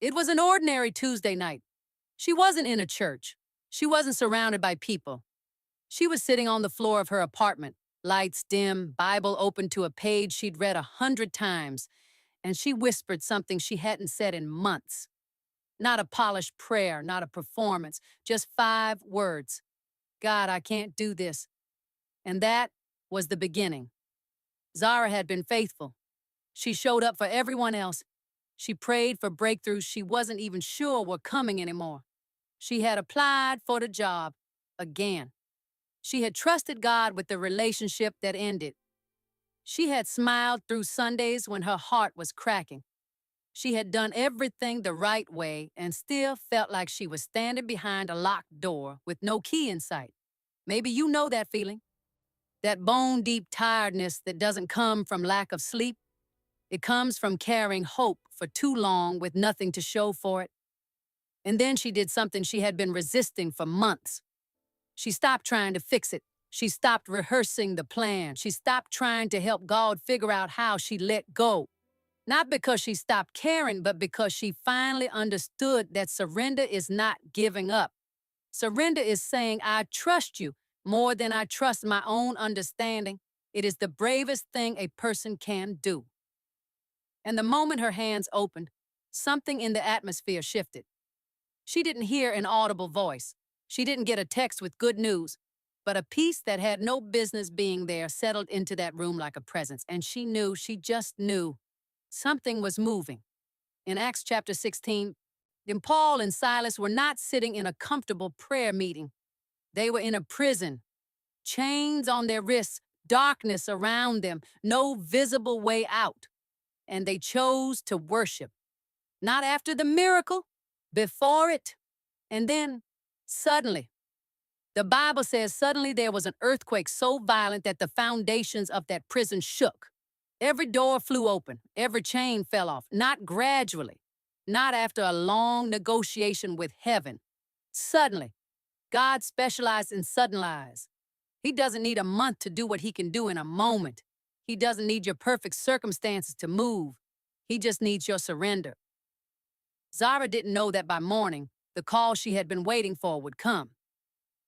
It was an ordinary Tuesday night. She wasn't in a church. She wasn't surrounded by people. She was sitting on the floor of her apartment, lights dim, Bible open to a page she'd read 100 times, and she whispered something she hadn't said in months. Not a polished prayer, not a performance, just 5 words. God, I can't do this. And that was the beginning. Zara had been faithful. She showed up for everyone else. She prayed for breakthroughs she wasn't even sure were coming anymore. She had applied for the job again. She had trusted God with the relationship that ended. She had smiled through Sundays when her heart was cracking. She had done everything the right way and still felt like she was standing behind a locked door with no key in sight. Maybe you know that feeling. That bone-deep tiredness that doesn't come from lack of sleep. It comes from carrying hope for too long with nothing to show for it. And then she did something she had been resisting for months. She stopped trying to fix it. She stopped rehearsing the plan. She stopped trying to help God figure out how she let go. Not because she stopped caring, but because she finally understood that surrender is not giving up. Surrender is saying, I trust you more than I trust my own understanding. It is the bravest thing a person can do. And the moment her hands opened, something in the atmosphere shifted. She didn't hear an audible voice. She didn't get a text with good news, but a peace that had no business being there settled into that room like a presence, and she just knew, something was moving. In Acts chapter 16, then Paul and Silas were not sitting in a comfortable prayer meeting. They were in a prison, chains on their wrists, darkness around them, no visible way out. And they chose to worship. Not after the miracle, before it. And then, suddenly, the Bible says suddenly there was an earthquake so violent that the foundations of that prison shook. Every door flew open, every chain fell off, not gradually, not after a long negotiation with heaven. Suddenly, God specialized in sudden lies. He doesn't need a month to do what he can do in a moment. He doesn't need your perfect circumstances to move. He just needs your surrender. Zara didn't know that by morning, the call she had been waiting for would come.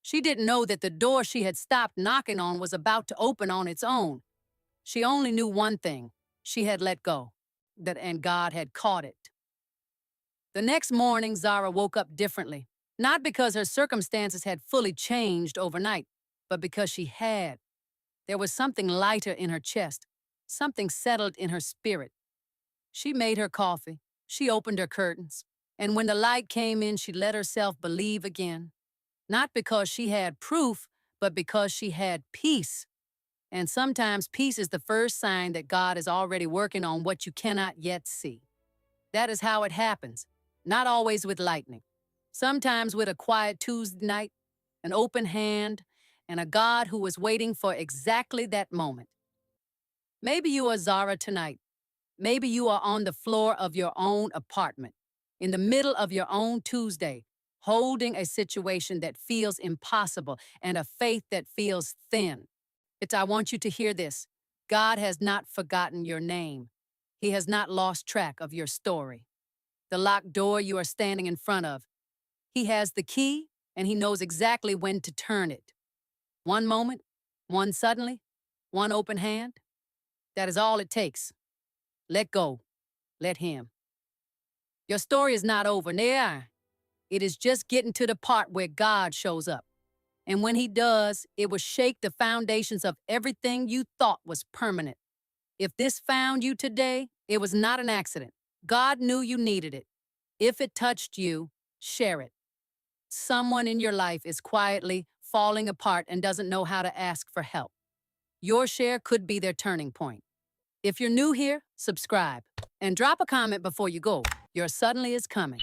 She didn't know that the door she had stopped knocking on was about to open on its own. She only knew one thing. She had let go, and God had caught it. The next morning, Zara woke up differently, not because her circumstances had fully changed overnight, but because she had. There was something lighter in her chest, something settled in her spirit. She made her coffee, she opened her curtains, and when the light came in, she let herself believe again. Not because she had proof, but because she had peace. And sometimes peace is the first sign that God is already working on what you cannot yet see. That is how it happens, not always with lightning. Sometimes with a quiet Tuesday night, an open hand, and a God who is waiting for exactly that moment. Maybe you are Zara tonight. Maybe you are on the floor of your own apartment, in the middle of your own Tuesday, holding a situation that feels impossible and a faith that feels thin. I want you to hear this. God has not forgotten your name. He has not lost track of your story. The locked door you are standing in front of, he has the key and he knows exactly when to turn it. One moment, one suddenly, one open hand. That is all it takes. Let go. Let him. Your story is not over. Nah. It is just getting to the part where God shows up. And when he does, it will shake the foundations of everything you thought was permanent. If this found you today, it was not an accident. God knew you needed it. If it touched you, share it. Someone in your life is quietly falling apart and doesn't know how to ask for help. Your share could be their turning point. If you're new here, subscribe and drop a comment before you go. Your suddenly is coming.